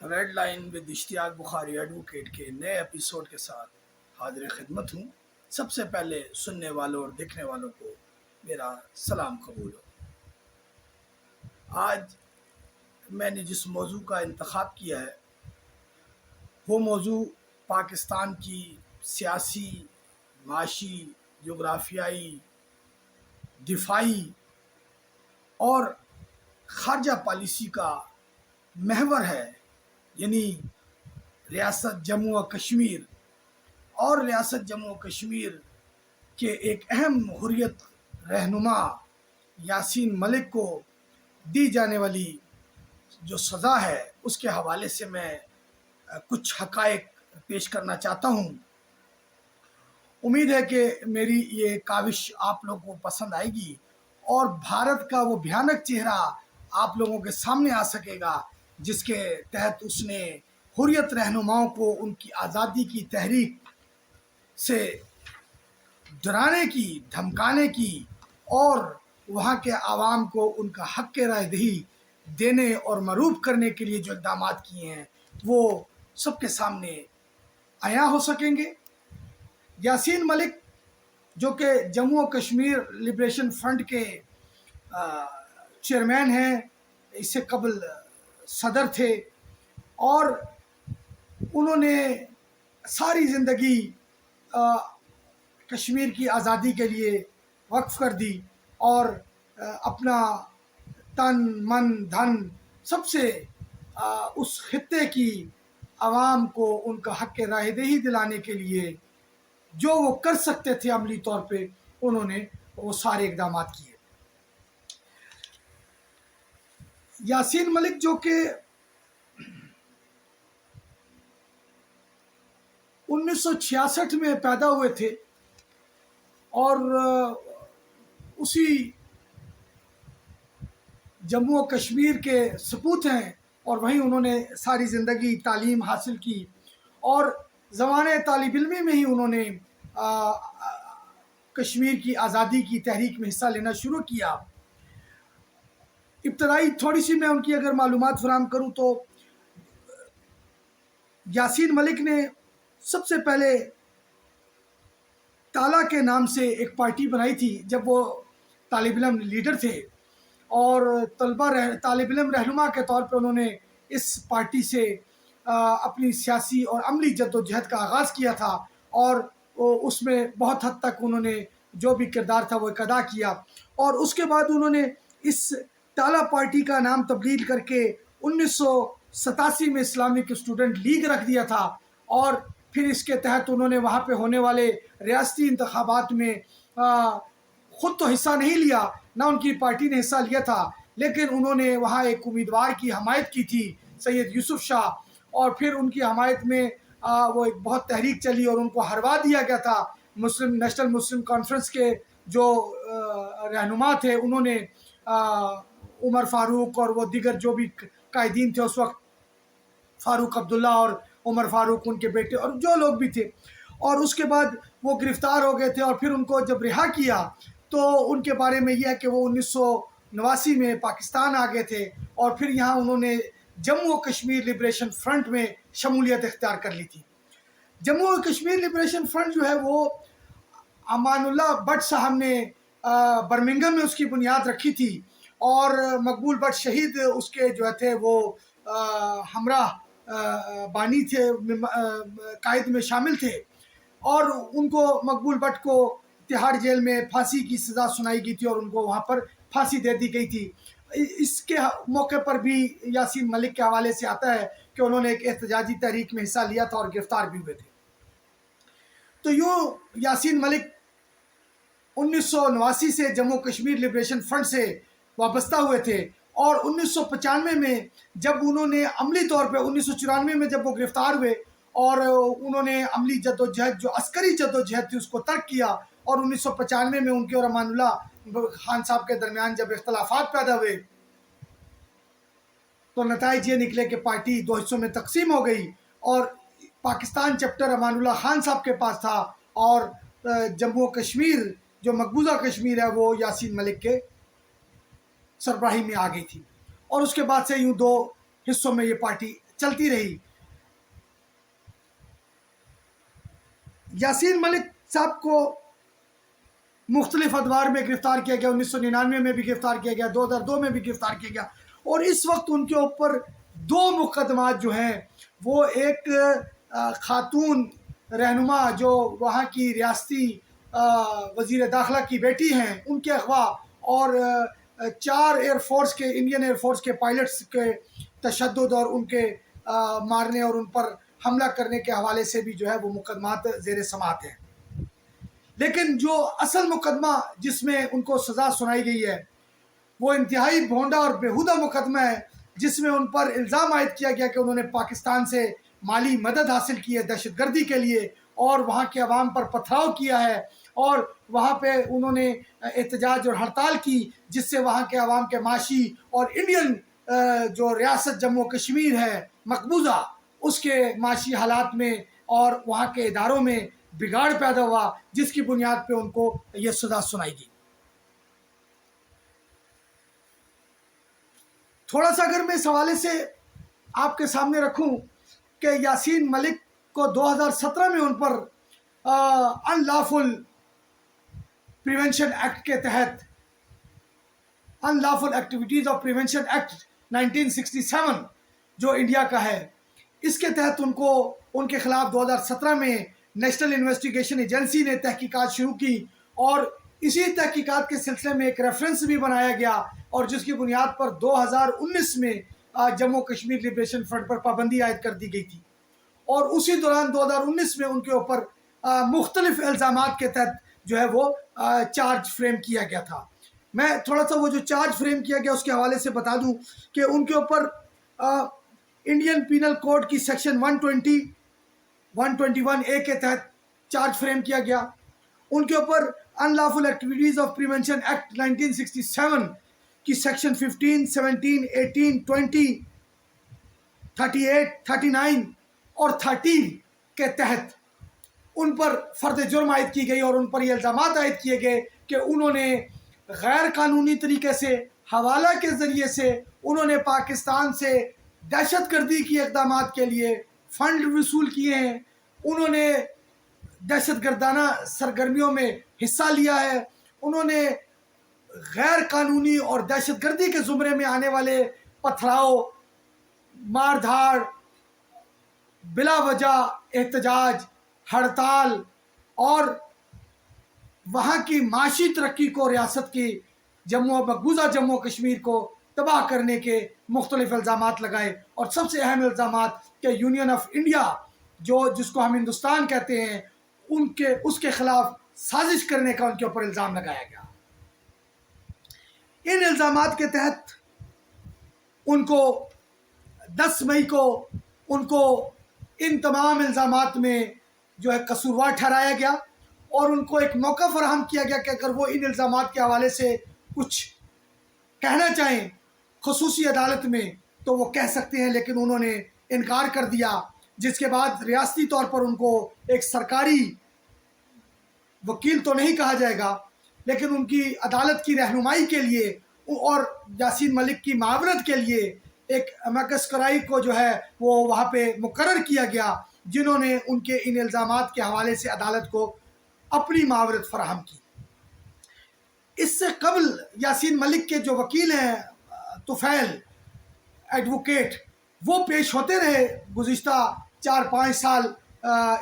Red line with Ishtiaq Bukhari advocate کے نئے episode کے ساتھ حاضر خدمت ہوں۔ سب سے پہلے سننے والوں اور دیکھنے والوں کو میرا سلام قبول ہو۔ آج میں نے جس موضوع کا انتخاب کیا ہے وہ موضوع پاکستان کی سیاسی، معاشی، جغرافیائی، دفاعی اور خارجہ پالیسی کا محور ہے، یعنی ریاست جموں و کشمیر اور ریاست جموں و کشمیر کے ایک اہم حریت رہنما یاسین ملک کو دی جانے والی جو سزا ہے اس کے حوالے سے میں کچھ حقائق پیش کرنا چاہتا ہوں۔ امید ہے کہ میری یہ کاوش آپ لوگوں کو پسند آئے گی اور بھارت کا وہ بھیانک چہرہ آپ لوگوں کے سامنے آ سکے گا جس کے تحت اس نے حریت رہنماؤں کو ان کی آزادی کی تحریک سے ڈرانے کی، دھمکانے کی اور وہاں کے عوام کو ان کا حق رائے دہی دینے اور مروب کرنے کے لیے جو اقدامات کیے ہیں وہ سب کے سامنے عیاں ہو سکیں گے۔ یاسین ملک جو کہ جموں و کشمیر لبریشن فرنٹ کے چیئرمین ہیں، اس سے قبل صدر تھے اور انہوں نے ساری زندگی کشمیر کی آزادی کے لیے وقف کر دی اور اپنا تن من دھن سب سے اس خطے کی عوام کو ان کا حق رائے دہی دلانے کے لیے جو وہ کر سکتے تھے عملی طور پہ انہوں نے وہ سارے اقدامات کیے۔ یاسین ملک جو کہ 1966 میں پیدا ہوئے تھے اور اسی جموں و کشمیر کے سپوت ہیں اور وہیں انہوں نے ساری زندگی تعلیم حاصل کی اور زمانۂ طالب علمی میں ہی انہوں نے کشمیر کی آزادی کی تحریک میں حصہ لینا شروع کیا۔ ابتدائی تھوڑی سی میں ان کی اگر معلومات فراہم کروں تو یاسین ملک نے سب سے پہلے تالا کے نام سے ایک پارٹی بنائی تھی جب وہ طالب علم لیڈر تھے اور طالب علم رہنما کے طور پر انہوں نے اس پارٹی سے اپنی سیاسی اور عملی جد و جہد کا آغاز کیا تھا اور اس میں بہت حد تک انہوں نے جو بھی کردار تھا وہ ادا کیا اور اس کے بعد انہوں نے اس تالا پارٹی کا نام تبدیل کر کے 1987 میں اسلامک اسٹوڈنٹ لیگ رکھ دیا تھا اور پھر اس کے تحت انہوں نے وہاں پہ ہونے والے ریاستی انتخابات میں خود تو حصہ نہیں لیا، نہ ان کی پارٹی نے حصہ لیا تھا، لیکن انہوں نے وہاں ایک امیدوار کی حمایت کی تھی، سید یوسف شاہ، اور پھر ان کی حمایت میں وہ ایک بہت تحریک چلی اور ان کو ہروا دیا گیا تھا۔ نیشنل مسلم کانفرنس کے جو رہنما تھے انہوں نے عمر فاروق اور وہ دیگر جو بھی قائدین تھے اس وقت، فاروق عبداللہ اور عمر فاروق ان کے بیٹے اور جو لوگ بھی تھے، اور اس کے بعد وہ گرفتار ہو گئے تھے اور پھر ان کو جب رہا کیا تو ان کے بارے میں یہ ہے کہ وہ 1989 میں پاکستان آ گئے تھے اور پھر یہاں انہوں نے جموں و کشمیر لبریشن فرنٹ میں شمولیت اختیار کر لی تھی۔ جموں و کشمیر لبریشن فرنٹ جو ہے وہ امان اللہ بٹ صاحب نے برمنگھم میں اس کی بنیاد رکھی تھی اور مقبول بٹ شہید اس کے جو تھے وہ ہمراہ بانی تھے، قائد میں شامل تھے اور ان کو مقبول بٹ کو تہاڑ جیل میں پھانسی کی سزا سنائی گئی تھی اور ان کو وہاں پر پھانسی دے دی گئی تھی۔ اس کے موقع پر بھی یاسین ملک کے حوالے سے آتا ہے کہ انہوں نے ایک احتجاجی تحریک میں حصہ لیا تھا اور گرفتار بھی ہوئے تھے۔ تو یوں یاسین ملک 1989 سے جموں کشمیر لبریشن فرنٹ سے وابستہ ہوئے تھے اور 1995 میں جب انہوں نے عملی طور پہ 1994 میں جب وہ گرفتار ہوئے اور انہوں نے عملی جد و جہد جو عسکری جد و جہد تھی اس کو ترک کیا اور 1995 میں ان کے اور امان اللہ خان صاحب کے درمیان جب اختلافات پیدا ہوئے تو نتائج یہ نکلے کہ پارٹی دو حصوں میں تقسیم ہو گئی اور پاکستان چیپٹر امان اللہ خان صاحب کے پاس تھا اور جموں و کشمیر جو مقبوضہ کشمیر ہے وہ یاسین ملک کے سربراہی میں آ گئی تھی اور اس کے بعد سے یوں دو حصوں میں یہ پارٹی چلتی رہی۔ یاسین ملک صاحب کو مختلف ادوار میں گرفتار کیا گیا، 1999 میں بھی گرفتار کیا گیا، 2002 میں بھی گرفتار کیا گیا، اور اس وقت ان کے اوپر 2 مقدمات جو ہیں وہ ایک خاتون رہنما جو وہاں کی ریاستی وزیر داخلہ کی بیٹی ہیں ان کے اغوا، اور 4 ایئر فورس کے انڈین ایئر فورس کے پائلٹس کے تشدد اور ان کے مارنے اور ان پر حملہ کرنے کے حوالے سے بھی جو ہے وہ مقدمات زیر سماعت ہیں۔ لیکن جو اصل مقدمہ جس میں ان کو سزا سنائی گئی ہے وہ انتہائی بھونڈا اور بیہودہ مقدمہ ہے، جس میں ان پر الزام عائد کیا گیا کہ انہوں نے پاکستان سے مالی مدد حاصل کی ہے دہشت گردی کے لیے، اور وہاں کے عوام پر پتھراؤ کیا ہے، اور وہاں پہ انہوں نے احتجاج اور ہڑتال کی، جس سے وہاں کے عوام کے معاشی اور انڈین جو ریاست جموں کشمیر ہے مقبوضہ اس کے معاشی حالات میں اور وہاں کے اداروں میں بگاڑ پیدا ہوا، جس کی بنیاد پہ ان کو یہ سزا سنائی گئی۔ تھوڑا سا اگر میں اس حوالے سے آپ کے سامنے رکھوں کہ یاسین ملک کو 2017 میں ان پر ان لافل پریونشن ایکٹ کے تحت، unlawful activities of prevention act 1967 جو انڈیا کا ہے، اس کے تحت ان کے خلاف 2017 میں نیشنل انویسٹیگیشن ایجنسی نے تحقیقات شروع کی، اور اسی تحقیقات کے سلسلے میں ایک ریفرنس بھی بنایا گیا، اور جس کی بنیاد پر 2019 میں جموں کشمیر لبریشن فرنٹ پر پابندی عائد کر دی گئی تھی، اور اسی دوران 2019 میں ان کے اوپر مختلف الزامات کے تحت جو ہے وہ چارج فریم کیا گیا تھا۔ میں تھوڑا سا وہ جو چارج فریم کیا گیا اس کے حوالے سے بتا دوں کہ ان کے اوپر انڈین پینل کوڈ کی سیکشن 121A کے تحت چارج فریم کیا گیا، ان کے اوپر unlawful activities of prevention act 1967 کی سیکشن 15, 17, 18, 20, 38, 39 اور 13 کے تحت ان پر فرد جرم عائد کی گئی، اور ان پر یہ الزامات عائد کیے گئے کہ انہوں نے غیر قانونی طریقے سے حوالہ کے ذریعے سے انہوں نے پاکستان سے دہشت گردی کی اقدامات کے لیے فنڈ وصول کیے ہیں، انہوں نے دہشت گردانہ سرگرمیوں میں حصہ لیا ہے، انہوں نے غیر قانونی اور دہشت گردی کے زمرے میں آنے والے پتھراؤ، مار دھاڑ، بلا وجہ احتجاج، ہڑتال اور وہاں کی معاشی ترقی کو، ریاست کی مقبوضہ جموں کشمیر کو تباہ کرنے کے مختلف الزامات لگائے، اور سب سے اہم الزامات کہ یونین آف انڈیا جس کو ہم ہندوستان کہتے ہیں اس کے خلاف سازش کرنے کا ان کے اوپر الزام لگایا گیا۔ ان الزامات کے تحت ان کو 10 مئی کو ان کو ان تمام الزامات میں جو ہے قصوروار ٹھہرایا گیا، اور ان کو ایک موقع فراہم کیا گیا کہ اگر وہ ان الزامات کے حوالے سے کچھ کہنا چاہیں خصوصی عدالت میں تو وہ کہہ سکتے ہیں، لیکن انہوں نے انکار کر دیا، جس کے بعد ریاستی طور پر ان کو ایک سرکاری وکیل تو نہیں کہا جائے گا، لیکن ان کی عدالت کی رہنمائی کے لیے اور یاسین ملک کی معاونت کے لیے ایک امکس کرائی کو جو ہے وہ وہاں پہ مقرر کیا گیا، جنہوں نے ان کے ان الزامات کے حوالے سے عدالت کو اپنی معاونت فراہم کی۔ اس سے قبل یاسین ملک کے جو وکیل ہیں طفیل ایڈوکیٹ، وہ پیش ہوتے رہے گزشتہ 4-5 سال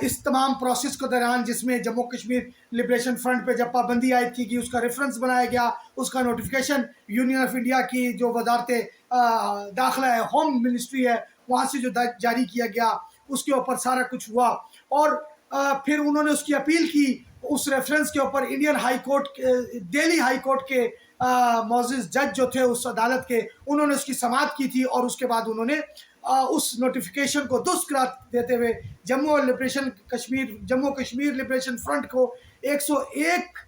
اس تمام پروسیس کو دوران، جس میں جموں کشمیر لبریشن فرنٹ پہ جب پابندی عائد کی گئی اس کا ریفرنس بنایا گیا، اس کا نوٹیفیکیشن یونین آف انڈیا کی جو وزارت داخلہ ہے، ہوم منسٹری ہے، وہاں سے جو جاری کیا گیا، اس کے اوپر سارا کچھ ہوا، اور پھر انہوں نے اس کی اپیل کی، اس ریفرنس کے اوپر Indian high court, Delhi high court کے معزز جج جو تھے اس عدالت کے، انہوں نے اس کی سماعت کی تھی، اور اس کے بعد انہوں نے اس نوٹیفیکیشن کو درست قرار دیتے ہوئے جموں کشمیر لبریشن فرنٹ کو 101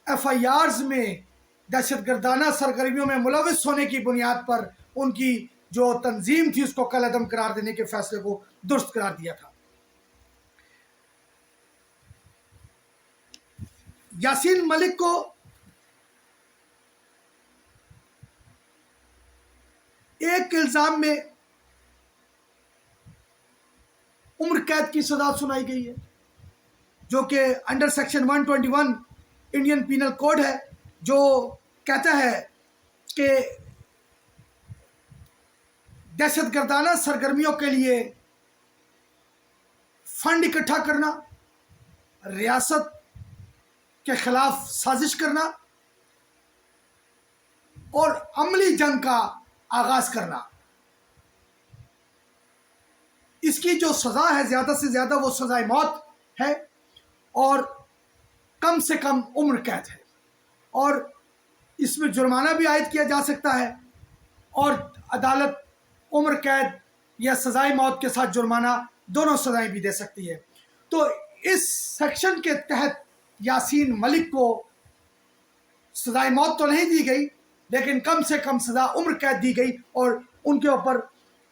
FIRs میں دہشت گردانہ سرگرمیوں میں ملوث ہونے کی بنیاد پر ان کی جو تنظیم تھی اس کو کالعدم قرار دینے کے فیصلے کو درست قرار دیا تھا۔ یاسین ملک کو ایک الزام میں عمر قید کی سزا سنائی گئی ہے، جو کہ under section 121 Indian penal code ہے، جو کہتا ہے کہ دہشت گردانہ سرگرمیوں کے لیے فنڈ اکٹھا کرنا، ریاست کے خلاف سازش کرنا اور عملی جنگ کا آغاز کرنا۔ اس کی جو سزا ہے زیادہ سے زیادہ وہ سزائے موت ہے اور کم سے کم عمر قید ہے، اور اس میں جرمانہ بھی عائد کیا جا سکتا ہے، اور عدالت عمر قید یا سزائے موت کے ساتھ جرمانہ دونوں سزائیں بھی دے سکتی ہے۔ تو اس سیکشن کے تحت یاسین ملک کو سزائے موت تو نہیں دی گئی، لیکن کم سے کم سزا عمر قید دی گئی اور ان کے اوپر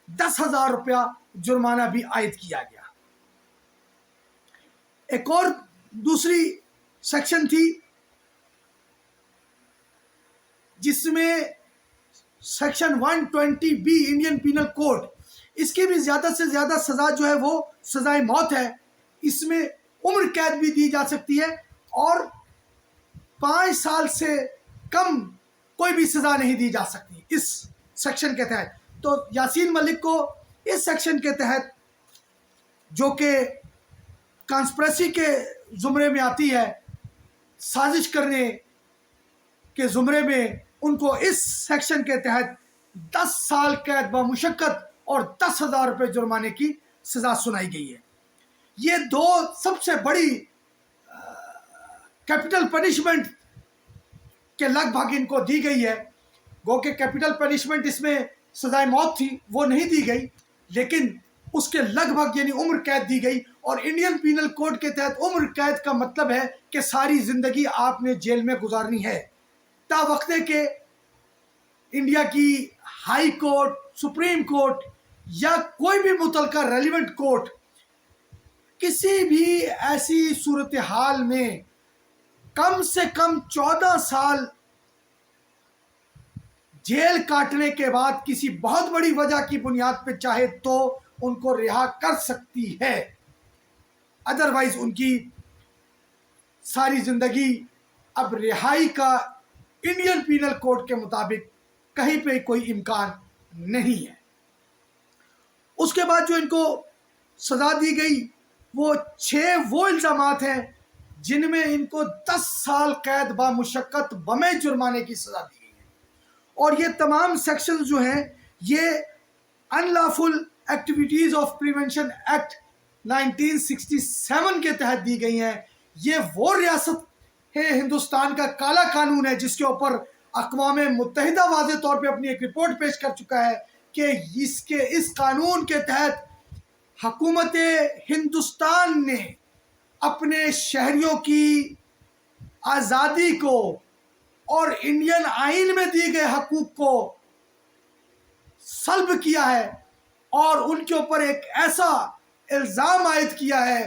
10,000 روپیہ جرمانہ بھی عائد کیا گیا۔ ایک اور دوسری سیکشن تھی جس میں section 120B Indian penal code, اس کی بھی زیادہ سے زیادہ سزا جو ہے وہ سزائے موت ہے۔ اس میں عمر قید بھی دی جا سکتی ہے اور 5 سال سے کم کوئی بھی سزا نہیں دی جا سکتی اس سیکشن کے تحت۔ تو یاسین ملک کو اس سیکشن کے تحت، جو کہ کانسپریسی کے زمرے میں آتی ہے، سازش کرنے کے زمرے میں، ان کو اس سیکشن کے تحت 10 سال قید بمشقت اور 10,000 روپے جرمانے کی سزا سنائی گئی ہے۔ یہ دو سب سے بڑی کیپٹل پنشمنٹ کے لگ بھگ ان کو دی گئی ہے۔ گو کہ کیپٹل پنشمنٹ اس میں سزائے موت تھی، وہ نہیں دی گئی، لیکن اس کے لگ بھگ یعنی عمر قید دی گئی۔ اور انڈین پینل کوڈ کے تحت عمر قید کا مطلب ہے کہ ساری زندگی آپ نے جیل میں گزارنی ہے، تا وقتے کہ انڈیا کی ہائی کورٹ، سپریم کورٹ یا کوئی بھی متعلقہ ریلیونٹ کورٹ کسی بھی ایسی صورتحال میں کم سے کم 14 سال جیل کاٹنے کے بعد کسی بہت بڑی وجہ کی بنیاد پہ چاہے تو ان کو رہا کر سکتی ہے، ادروائز ان کی ساری زندگی اب رہائی کا انڈین پینل کوڈ کے مطابق کہیں پہ کوئی امکان نہیں ہے۔ اس کے بعد جو ان کو سزا دی گئی وہ 6 وہ الزامات ہیں جن میں ان کو 10 سال قید بمشقت بمِ جرمانے کی سزا دی گئی ہے، اور یہ تمام سیکشن جو ہیں یہ unlawful activities of prevention act 1967 کے تحت دی گئی ہیں۔ یہ وہ ریاست ہندوستان کا کالا قانون ہے جس کے اوپر اقوام متحدہ واضح طور پہ اپنی ایک رپورٹ پیش کر چکا ہے کہ اس قانون کے تحت حکومت ہندوستان نے اپنے شہریوں کی آزادی کو اور انڈین آئین میں دیے گئے حقوق کو سلب کیا ہے، اور ان کے اوپر ایک ایسا الزام عائد کیا ہے،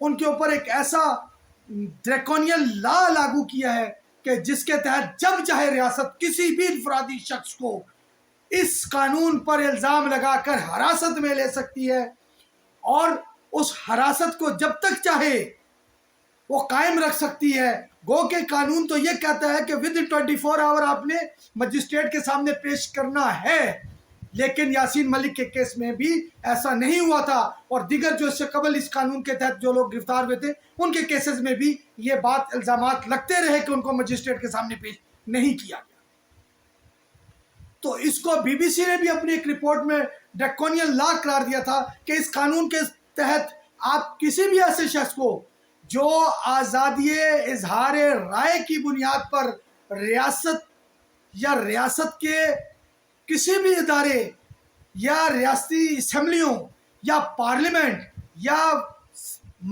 ان کے اوپر ایک ایسا ڈریکونین لا لاگو کیا ہے کہ جس کے تحت جب چاہے ریاست کسی بھی انفرادی شخص کو اس قانون پر الزام لگا کر حراست میں لے سکتی ہے، اور اس حراست کو جب تک چاہے وہ قائم رکھ سکتی ہے۔ گو کہ قانون تو یہ کہتا ہے کہ ود 24 آور آپ نے مجسٹریٹ کے سامنے پیش کرنا ہے، لیکن یاسین ملک کے کیس میں بھی ایسا نہیں ہوا تھا، اور دیگر جو اس سے قبل اس قانون کے تحت جو لوگ گرفتار ہوئے تھے ان کے کیسز میں بھی یہ بات الزامات لگتے رہے کہ ان کو مجسٹریٹ کے سامنے پیش نہیں کیا گیا۔ تو اس کو بی بی سی نے بھی اپنی ایک رپورٹ میں ڈریکونین لا قرار دیا تھا کہ اس قانون کے تحت آپ کسی بھی ایسے شخص کو جو آزادی اظہار رائے کی بنیاد پر ریاست یا ریاست کے کسی بھی ادارے یا ریاستی اسمبلیوں یا پارلیمنٹ یا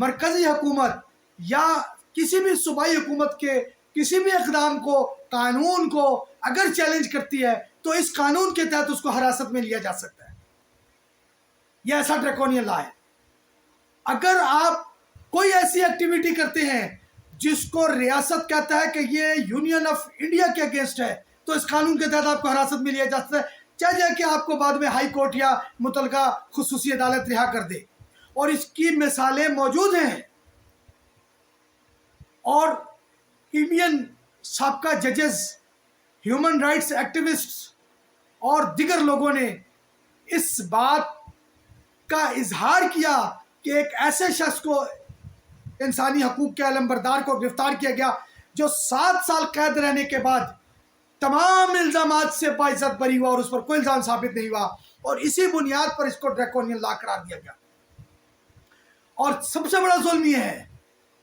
مرکزی حکومت یا کسی بھی صوبائی حکومت کے کسی بھی اقدام کو، قانون کو اگر چیلنج کرتی ہے تو اس قانون کے تحت اس کو حراست میں لیا جا سکتا ہے۔ یہ ایسا ڈریکونین لا ہے۔ اگر آپ کوئی ایسی ایکٹیویٹی کرتے ہیں جس کو ریاست کہتا ہے کہ یہ یونین آف انڈیا کے اگینسٹ ہے تو اس قانون کے تحت آپ کو حراست میں لیا جا سکتا ہے، چاہے کہ آپ کو بعد میں ہائی کورٹ یا متعلقہ خصوصی عدالت رہا کر دے۔ اور اس کی مثالیں موجود ہیں، اور انڈین سابقہ ججز، ہیومن رائٹس ایکٹیوسٹ اور دیگر لوگوں نے اس بات کا اظہار کیا کہ ایک ایسے شخص کو، انسانی حقوق کے علمبردار کو گرفتار کیا گیا جو 7 سال قید رہنے کے بعد تمام الزامات سے باعزت بری ہوا اور اس پر کوئی الزام ثابت نہیں ہوا، اور اسی بنیاد پر اس کو ڈریکونین لا قرار دیا گیا۔ اور سب سے بڑا ظلم یہ ہے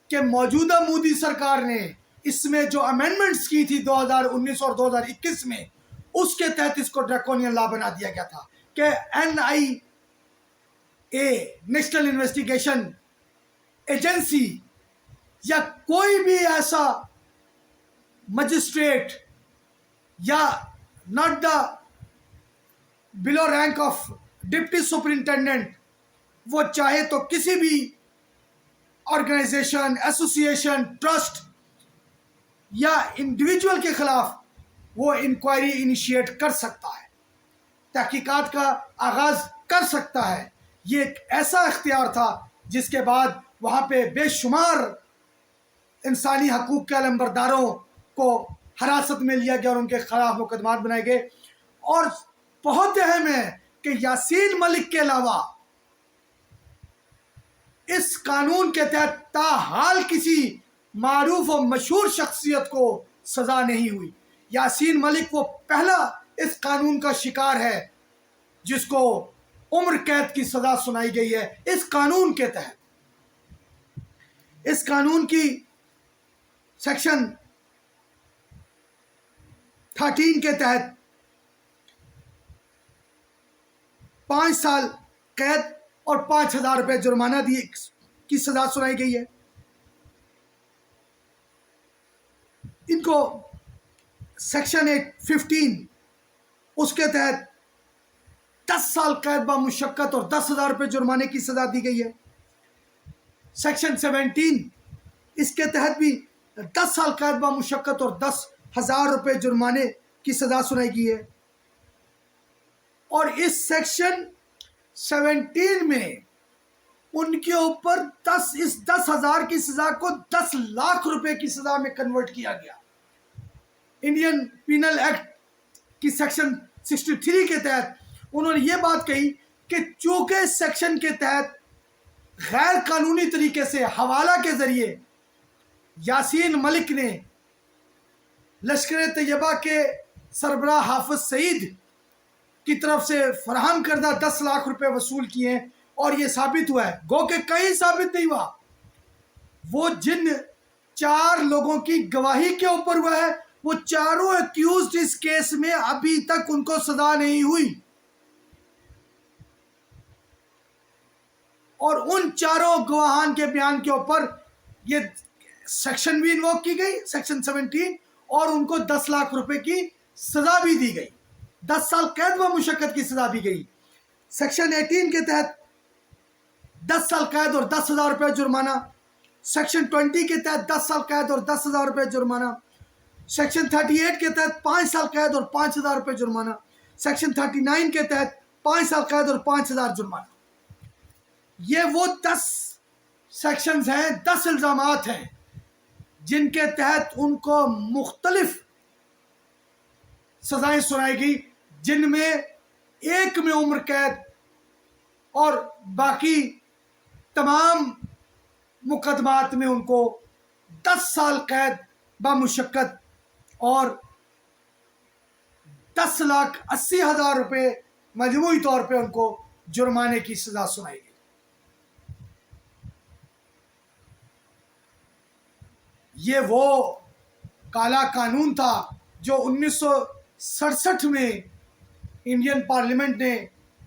کہ موجودہ مودی سرکار نے اس میں جو امینڈمنٹس کی تھی 2019 اور 2021 میں، اس کے تحت اس کو ڈریکونین لا بنا دیا گیا تھا کہ NIA، نیشنل انویسٹیگیشن ایجنسی، یا کوئی بھی ایسا مجسٹریٹ یا not the below rank of deputy superintendent, وہ چاہے تو کسی بھی آرگنائزیشن، ایسوسیشن، ٹرسٹ یا انڈیویجول کے خلاف وہ انکوائری انیشیٹ کر سکتا ہے، تحقیقات کا آغاز کر سکتا ہے۔ یہ ایک ایسا اختیار تھا جس کے بعد وہاں پہ بے شمار انسانی حقوق کے علمبرداروں کو حراست میں لیا گیا اور ان کے خلاف مقدمات بنائے گئے۔ اور بہت اہم ہے کہ یاسین ملک کے علاوہ اس قانون کے تحت تاحال کسی معروف و مشہور شخصیت کو سزا نہیں ہوئی۔ یاسین ملک وہ پہلا اس قانون کا شکار ہے جس کو عمر قید کی سزا سنائی گئی ہے اس قانون کے تحت۔ اس قانون کی سیکشن 13 کے تحت 5 سال قید اور 5,000 روپے جرمانہ کی سزا سنائی گئی ہے۔ ان کو سیکشن 15 اس کے تحت 10 سال قید بمشقت اور 10,000 روپے جرمانے کی سزا دی گئی ہے۔ سیکشن 17 اس کے تحت بھی 10 سال قید بمشقت اور 10,000 روپے جرمانے کی سزا سنائی گئی ہے۔ اور اس سیکشن 17 میں ان کے اوپر اس 10,000 کی سزا کو 10 لاکھ روپے کی سزا میں کنورٹ کیا گیا۔ انڈین پینل ایکٹ کی سیکشن 63 کے تحت انہوں نے یہ بات کہی کہ چونکہ اس سیکشن کے تحت غیر قانونی طریقے سے حوالہ کے ذریعے یاسین ملک نے لشکر طیبہ کے سربراہ حافظ سعید کی طرف سے فراہم کردہ 10 لاکھ روپے وصول کیے ہیں، اور یہ ثابت ہوا ہے، گو کہ کہیں ثابت نہیں ہوا۔ وہ جن 4 لوگوں کی گواہی کے اوپر ہوا ہے، وہ چاروں ایکیوزڈ اس کیس میں ابھی تک ان کو سزا نہیں ہوئی، اور ان چاروں گواہان کے بیان کے اوپر یہ سیکشن بھی انووک کی گئی، سیکشن 17، اور ان کو 10 لاکھ روپے کی سزا بھی دی گئی، 10 سال قید و مشقت کی سزا دی گئی۔ سیکشن 18 کے تحت 10 سال قید اور 10,000 روپے جرمانہ، سیکشن 20 کے تحت 10 سال قید اور 10,000 روپے جرمانہ، سیکشن 38 کے تحت 5 سال قید اور 5,000 روپے جرمانہ، سیکشن 39 کے تحت 5 سال قید اور 5,000 جرمانہ۔ یہ وہ 10 سیکشنز ہیں، 10 الزامات ہیں جن کے تحت ان کو مختلف سزائیں سنائی گئی، جن میں ایک میں عمر قید اور باقی تمام مقدمات میں ان کو 10 سال قید بمشقت اور 10,80,000 روپے مجموعی طور پہ ان کو جرمانے کی سزا سنائی گئی۔ یہ وہ کالا قانون تھا جو 1967 میں انڈین پارلیمنٹ نے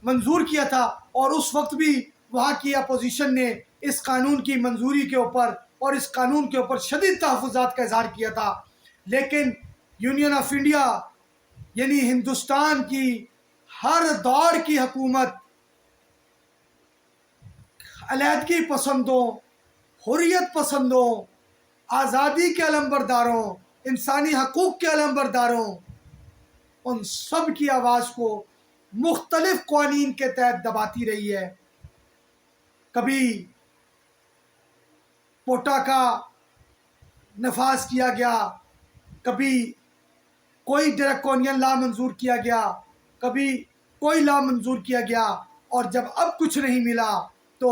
منظور کیا تھا، اور اس وقت بھی وہاں کی اپوزیشن نے اس قانون کی منظوری کے اوپر اور اس قانون کے اوپر شدید تحفظات کا اظہار کیا تھا۔ لیکن یونین آف انڈیا یعنی ہندوستان کی ہر دور کی حکومت علیحدگی پسندوں، حریت پسندوں، آزادی کے علمبرداروں، انسانی حقوق کے علمبرداروں، ان سب کی آواز کو مختلف قوانین کے تحت دباتی رہی ہے۔ کبھی پوٹا کا نفاذ کیا گیا، کبھی کوئی ڈریکونین لا منظور کیا گیا، کبھی کوئی لا منظور کیا گیا، اور جب اب کچھ نہیں ملا تو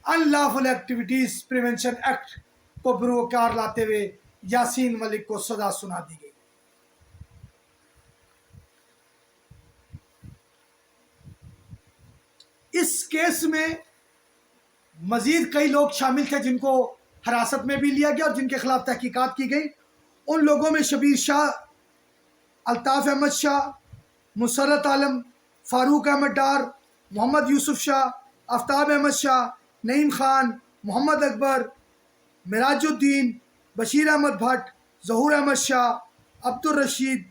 ان لافل ایکٹیویٹیز پریونشن ایکٹ کو بروکار لاتے ہوئے یاسین ملک کو سزا سنا دی گئی۔ اس کیس میں مزید کئی لوگ شامل تھے جن کو حراست میں بھی لیا گیا اور جن کے خلاف تحقیقات کی گئی۔ ان لوگوں میں شبیر شاہ، الطاف احمد شاہ، مسرت عالم، فاروق احمد ڈار، محمد یوسف شاہ، آفتاب احمد شاہ، نعیم خان، محمد اکبر، معراج الدین، بشیر احمد بھٹ، ظہور احمد شاہ، عبد الرشید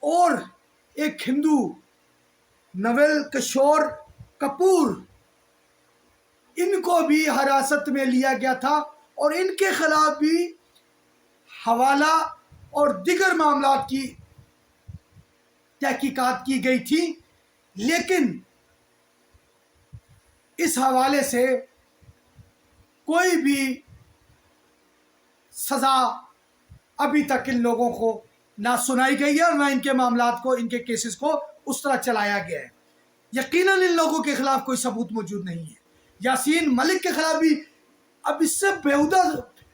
اور ایک ہندو نویل کشور کپور، ان کو بھی حراست میں لیا گیا تھا اور ان کے خلاف بھی حوالہ اور دیگر معاملات کی تحقیقات کی گئی تھی، لیکن اس حوالے سے کوئی بھی سزا ابھی تک ان لوگوں کو نہ سنائی گئی ہے اور نہ ان کے معاملات کو، ان کے کیسز کو اس طرح چلایا گیا ہے۔ یقیناً ان لوگوں کے خلاف کوئی ثبوت موجود نہیں ہے۔ یاسین ملک کے خلاف بھی اب اس سے بیہودہ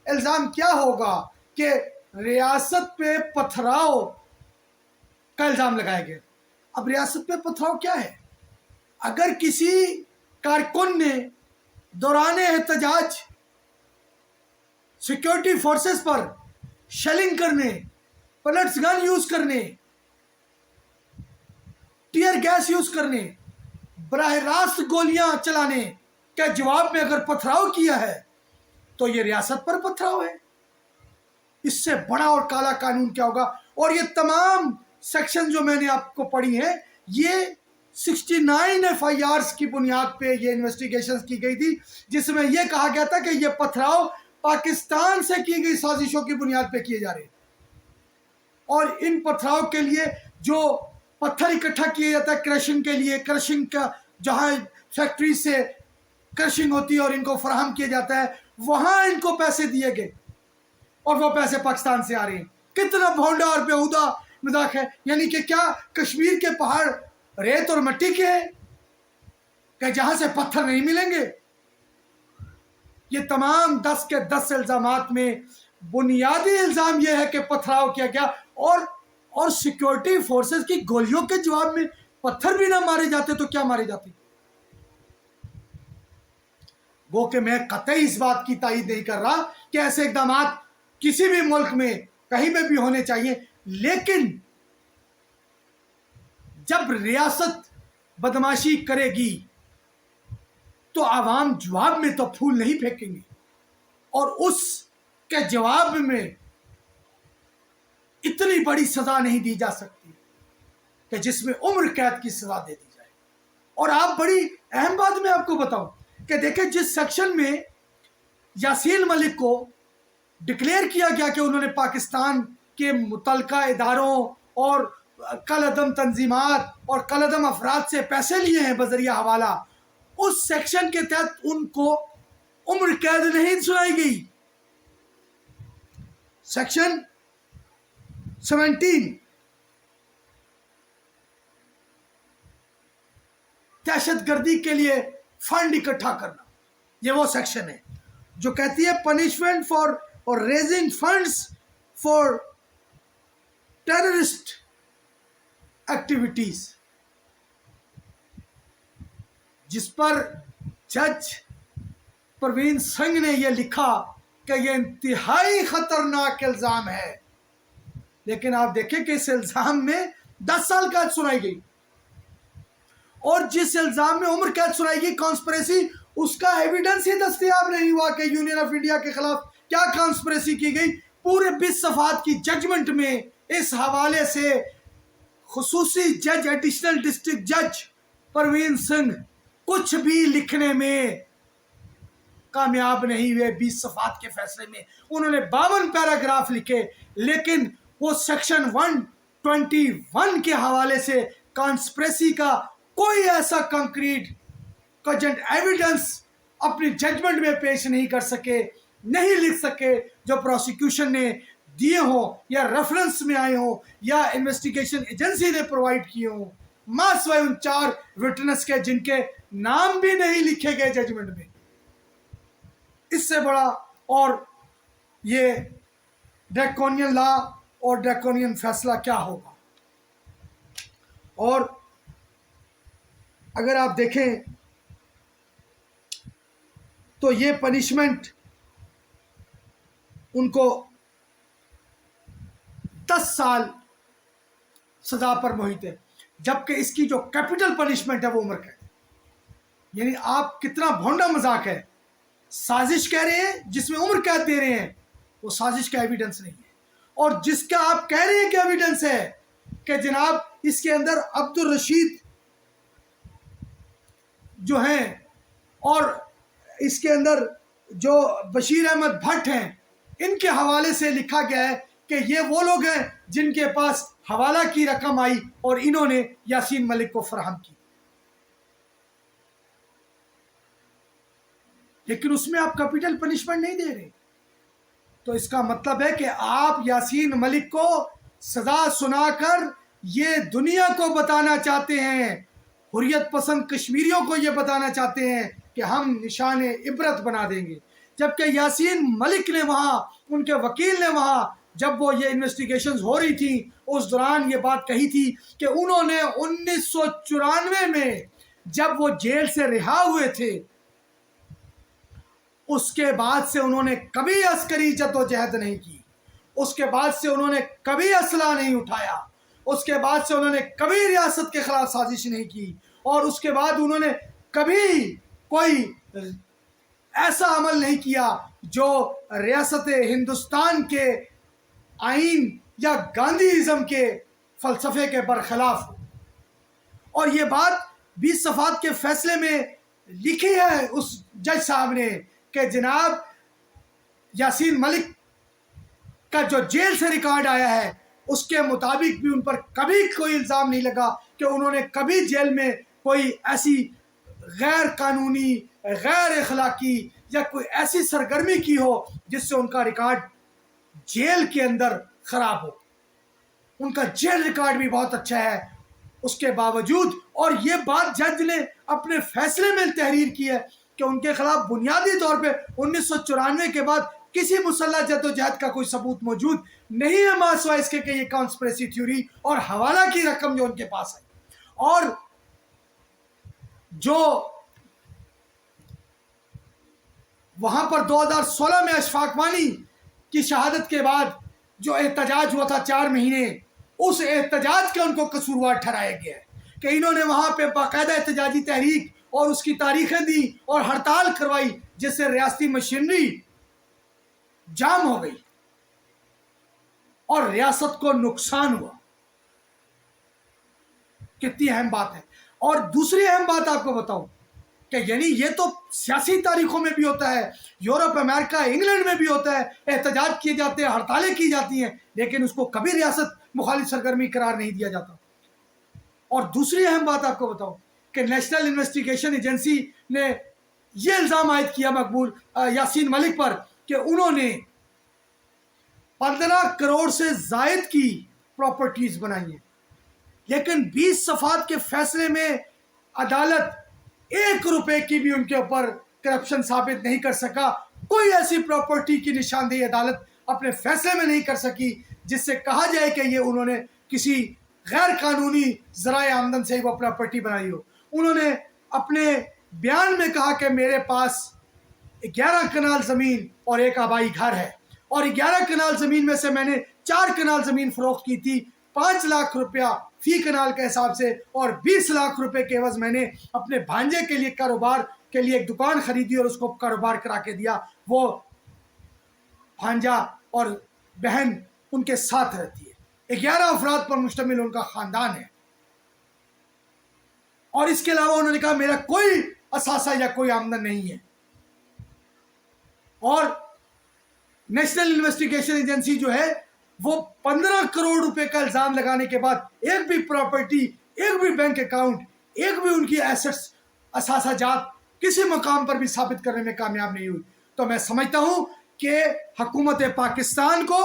الزام کیا ہوگا کہ ریاست پہ پتھراؤ کا الزام لگایا گیا۔ اب ریاست پہ پتھراؤ کیا ہے؟ اگر کسی کارکن نے دوران احتجاج سیکیورٹی فورسز پر شیلنگ کرنے، پلٹس گن یوز کرنے، ٹیئر گیس یوز کرنے، براہ راست گولیاں چلانے کے جواب میں اگر پتھراؤ کیا ہے تو یہ ریاست پر پتھراؤ ہے۔ اس سے بڑا اور کالا قانون کیا ہوگا؟ اور یہ تمام سیکشن جو میں نے آپ کو پڑھی ہیں، یہ 69 FIRs کی بنیاد پہ یہ انویسٹیگیشن کی گئی تھی، جس میں یہ کہا گیا تھا کہ یہ پتھراؤ پاکستان سے کی گئی سازشوں کی بنیاد پہ کیے جا رہے ہیں، اور ان پتھراؤ کے لیے جو پتھر اکٹھا کیا جاتا ہے کرشنگ کے لیے، کرشنگ کا جہاں فیکٹری سے کرشنگ ہوتی ہے اور ان کو فراہم کیا جاتا ہے، وہاں ان کو پیسے دیے گئے اور وہ پیسے پاکستان سے آ رہے ہیں۔ کتنا بھونڈا اور بیہودہ مذاق ہے! یعنی کہ کیا کشمیر کے پہاڑ ریت اور مٹی کے ہیں کہ جہاں سے پتھر نہیں ملیں گے؟ یہ تمام 10 کے 10 الزامات میں بنیادی الزام یہ ہے کہ پتھراؤ کیا گیا، اور سیکیورٹی فورسز کی گولیوں کے جواب میں پتھر بھی نہ مارے جاتے تو کیا مارے جاتے؟ وہ کہ میں قطعی اس بات کی تائید نہیں کر رہا کہ ایسے اقدامات کسی بھی ملک میں کہیں پہ بھی ہونے چاہیے، لیکن جب ریاست بدماشی کرے گی تو عوام جواب میں تو پھول نہیں پھینکیں گے، اور اس کے جواب میں اتنی بڑی سزا نہیں دی جا سکتی کہ جس میں عمر قید کی سزا دے دی جائے۔ اور آپ بڑی اہم بات میں آپ کو بتاؤں کہ دیکھیں، جس سیکشن میں یاسین ملک کو ڈکلیئر کیا گیا کہ انہوں نے پاکستان کے متعلقہ اداروں اور کالعدم تنظیمات اور کالعدم افراد سے پیسے لیے ہیں بذریعہ حوالہ، اس سیکشن کے تحت ان کو عمر قید نہیں سنائی گئی۔ سیکشن 17 دہشت گردی کے لیے فنڈ اکٹھا کرنا، یہ وہ سیکشن ہے جو کہتی ہے پنشمنٹ فار اور raising funds for terrorist activities, جس پر جج پروین سنگھ نے یہ لکھا کہ یہ انتہائی خطرناک الزام ہے، لیکن آپ دیکھیں کہ اس الزام میں 10 سال قید سنائی گئی، اور جس الزام میں عمر قید سنائی گئی کانسپریسی، اس کا ایویڈنس ہی دستیاب نہیں ہوا کہ یونین آف انڈیا کے خلاف کیا کانسپریسی کی گئی۔ پورے 20 صفحات کی ججمنٹ میں اس حوالے سے خصوصی جج، ایڈیشنل ڈسٹرکٹ جج پروین سنگھ کچھ بھی لکھنے میں کامیاب نہیں ہوئے۔ 20 صفحات کے فیصلے میں انہوں نے 52 پیراگراف لکھے، لیکن وہ سیکشن 121 کے حوالے سے کانسپریسی کا کوئی ایسا کنکریٹ کوجنٹ ایویڈنس اپنی ججمنٹ میں پیش نہیں کر سکے، نہیں لکھ سکے جو پروسیکیوشن نے دیے ہوں یا ریفرنس میں آئے ہوں یا انویسٹیگیشن ایجنسی نے پرووائڈ کیے ہوں، ماں سوائے ان 4 وٹنس کے جن کے نام بھی نہیں لکھے گئے ججمنٹ میں۔ اس سے بڑا اور یہ ڈریکونین لا اور ڈریکونین فیصلہ کیا ہوگا؟ اور اگر آپ دیکھیں تو یہ پنشمنٹ ان کو 10 سال سزا پر محیط ہے، جبکہ اس کی جو کیپٹل پنشمنٹ ہے وہ عمر قید ہے۔ یعنی آپ کتنا بھونڈا مذاق ہے، سازش کہہ رہے ہیں جس میں عمر قید دے رہے ہیں، وہ سازش کا ایویڈنس نہیں ہے، اور جس کا آپ کہہ رہے ہیں کہ ایویڈنس ہے کہ جناب اس کے اندر عبد الرشید جو ہیں اور اس کے اندر جو بشیر احمد بھٹ ہیں، ان کے حوالے سے لکھا گیا ہے کہ یہ وہ لوگ ہیں جن کے پاس حوالہ کی رقم آئی اور انہوں نے یاسین ملک کو فراہم کی، لیکن اس میں آپ کیپٹل پنشمنٹ نہیں دے رہے۔ تو اس کا مطلب ہے کہ آپ یاسین ملک کو سزا سنا کر یہ دنیا کو بتانا چاہتے ہیں، حریت پسند کشمیریوں کو یہ بتانا چاہتے ہیں کہ ہم نشان عبرت بنا دیں گے، جبکہ یاسین ملک نے وہاں، ان کے وکیل نے وہاں جب وہ یہ انویسٹیگیشنز ہو رہی تھی اس دوران یہ بات کہی تھی کہ انہوں نے 1994 میں جب وہ جیل سے رہا ہوئے تھے اس کے بعد سے انہوں نے کبھی عسکری جدوجہد نہیں کی، اس کے بعد سے انہوں نے کبھی اسلحہ نہیں اٹھایا، اس کے بعد سے انہوں نے کبھی ریاست کے خلاف سازش نہیں کی، اور اس کے بعد انہوں نے کبھی کوئی ایسا عمل نہیں کیا جو ریاست ہندوستان کے آئین یا گاندھیزم کے فلسفے کے برخلاف ہو۔ اور یہ بات 20 صفحات کے فیصلے میں لکھی ہے اس جج صاحب نے کہ جناب یاسین ملک کا جو جیل سے ریکارڈ آیا ہے اس کے مطابق بھی ان پر کبھی کوئی الزام نہیں لگا کہ انہوں نے کبھی جیل میں کوئی ایسی غیر قانونی، غیر اخلاقی یا کوئی ایسی سرگرمی کی ہو جس سے ان کا ریکارڈ جیل کے اندر خراب ہو۔ ان کا جیل ریکارڈ بھی بہت اچھا ہے اس کے باوجود، اور یہ بات جج نے اپنے فیصلے میں تحریر کی ہے کہ ان کے خلاف بنیادی طور پہ 1994 کے بعد کسی مسلح جدوجہد کا کوئی ثبوت موجود نہیں ہے، ماں سوائے اس کے کہ یہ کانسپریسی تھیوری اور حوالہ کی رقم جو ان کے پاس ہے۔ اور جو وہاں پر 2016 میں اشفاق وانی کی شہادت کے بعد جو احتجاج ہوا تھا 4 مہینے، اس احتجاج کا ان کو قصوروار ٹھہرایا گیا ہے کہ انہوں نے وہاں پہ باقاعدہ احتجاجی تحریک اور اس کی تاریخیں دی اور ہڑتال کروائی جس سے ریاستی مشینری جام ہو گئی اور ریاست کو نقصان ہوا۔ کتنی اہم بات ہے۔ اور دوسری اہم بات آپ کو بتاؤں کہ یعنی یہ تو سیاسی تاریخوں میں بھی ہوتا ہے، یورپ، امریکہ، انگلینڈ میں بھی ہوتا ہے، احتجاج کیے جاتے ہیں، ہڑتالیں کی جاتی ہیں، لیکن اس کو کبھی ریاست مخالف سرگرمی قرار نہیں دیا جاتا۔ اور دوسری اہم بات آپ کو بتاؤں کہ نیشنل انویسٹیگیشن ایجنسی نے یہ الزام عائد کیا مقبول یاسین ملک پر کہ انہوں نے 15 کروڑ سے زائد کی پراپرٹیز بنائی ہیں، لیکن 20 صفحات کے فیصلے میں عدالت 1 روپے کی بھی ان کے اوپر کرپشن ثابت نہیں کر سکا۔ کوئی ایسی پراپرٹی کی نشاندہی عدالت اپنے فیصلے میں نہیں کر سکی جس سے کہا جائے کہ یہ انہوں نے کسی غیر قانونی ذرائع آمدن سے وہ پراپرٹی بنائی ہو۔ انہوں نے اپنے بیان میں کہا کہ میرے پاس 11 کنال زمین اور 1 آبائی گھر ہے، اور 11 کنال زمین میں سے میں نے 4 کنال زمین فروخت کی تھی 5 لاکھ روپیہ فی کنال کے حساب سے، اور 20 لاکھ روپے کے عوض میں نے اپنے بھانجے کے لیے کاروبار کے لیے ایک دکان خریدی اور اس کو کاروبار کرا کے دیا۔ وہ بھانجا اور بہن ان کے ساتھ رہتی ہے، 11 افراد پر مشتمل ان کا خاندان ہے، اور اس کے علاوہ انہوں نے کہا میرا کوئی اثاثہ یا کوئی آمدن نہیں ہے۔ اور نیشنل انویسٹیگیشن ایجنسی جو ہے وہ 15 کروڑ روپے کا الزام لگانے کے بعد ایک بھی پراپرٹی، ایک بھی بینک اکاؤنٹ، ایک بھی ان کی ایسٹس، اثاثہ جات کسی مقام پر بھی ثابت کرنے میں کامیاب نہیں ہوئی. تو میں سمجھتا ہوں کہ حکومت پاکستان کو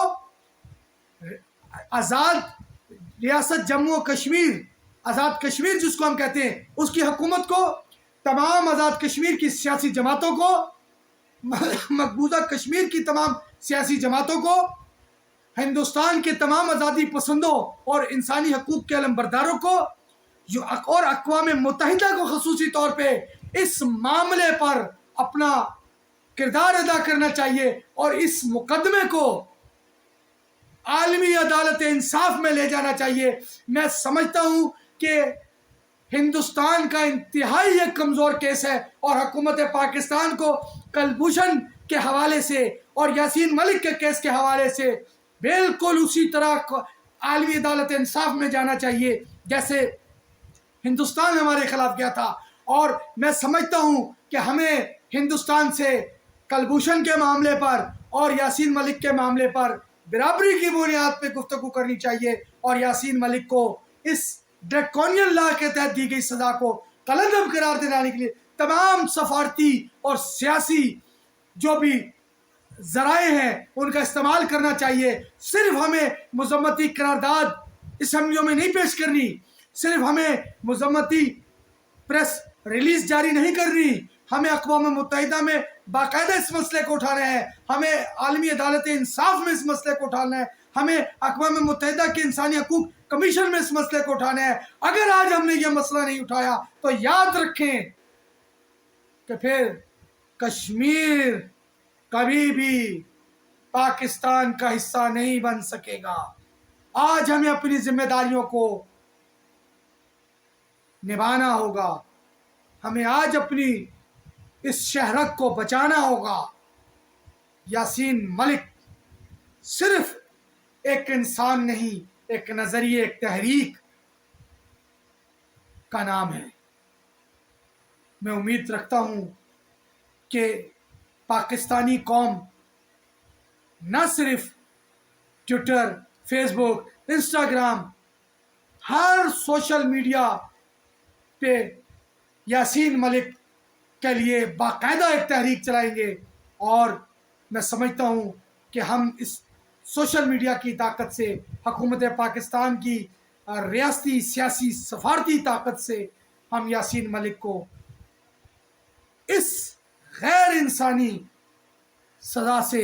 آزاد ریاست جموں و کشمیر، آزاد کشمیر جس کو ہم کہتے ہیں، اس کی حکومت کو، تمام آزاد کشمیر کی سیاسی جماعتوں کو، مقبوضہ کشمیر کی تمام سیاسی جماعتوں کو، ہندوستان کے تمام آزادی پسندوں اور انسانی حقوق کے علمبرداروں کو اور اقوام متحدہ کو خصوصی طور پہ اس معاملے پر اپنا کردار ادا کرنا چاہیے اور اس مقدمے کو عالمی عدالت انصاف میں لے جانا چاہیے. میں سمجھتا ہوں کہ ہندوستان کا انتہائی ایک کمزور کیس ہے اور حکومت پاکستان کو کلبھوشن کے حوالے سے اور یاسین ملک کے کیس کے حوالے سے بالکل اسی طرح عالمی عدالت انصاف میں جانا چاہیے جیسے ہندوستان ہمارے خلاف کیا تھا. اور میں سمجھتا ہوں کہ ہمیں ہندوستان سے کلبھوشن کے معاملے پر اور یاسین ملک کے معاملے پر برابری کی بنیاد پہ گفتگو کرنی چاہیے اور یاسین ملک کو اس ڈریکونین لا کے تحت دی گئی سزا کو کلعدم قرار دلانے کے لیے تمام سفارتی اور سیاسی جو بھی ذرائع ہیں ان کا استعمال کرنا چاہیے. صرف ہمیں مذمتی قرارداد اسمبلیوں میں نہیں پیش کرنی، صرف ہمیں مذمتی پریس ریلیز جاری نہیں کرنی، ہمیں اقوام متحدہ میں باقاعدہ اس مسئلے کو اٹھانا ہے، ہمیں عالمی عدالت انصاف میں اس مسئلے کو اٹھانا ہے، ہمیں اقوام متحدہ کے انسانی حقوق کمیشن میں اس مسئلے کو اٹھانا ہے. اگر آج ہم نے یہ مسئلہ نہیں اٹھایا تو یاد رکھیں کہ پھر کشمیر کبھی بھی پاکستان کا حصہ نہیں بن سکے گا. آج ہمیں اپنی ذمہ داریوں کو نبھانا ہوگا، ہمیں آج اپنی اس شہرت کو بچانا ہوگا. یاسین ملک صرف ایک انسان نہیں، ایک نظریے، ایک تحریک کا نام ہے. میں امید رکھتا ہوں کہ پاکستانی قوم نہ صرف ٹویٹر، فیس بک، انسٹاگرام، ہر سوشل میڈیا پہ یاسین ملک کے لیے باقاعدہ ایک تحریک چلائیں گے. اور میں سمجھتا ہوں کہ ہم اس سوشل میڈیا کی طاقت سے، حکومت پاکستان کی ریاستی سیاسی سفارتی طاقت سے ہم یاسین ملک کو اس غیر انسانی سزا سے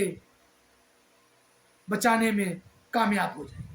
بچانے میں کامیاب ہو جائیں.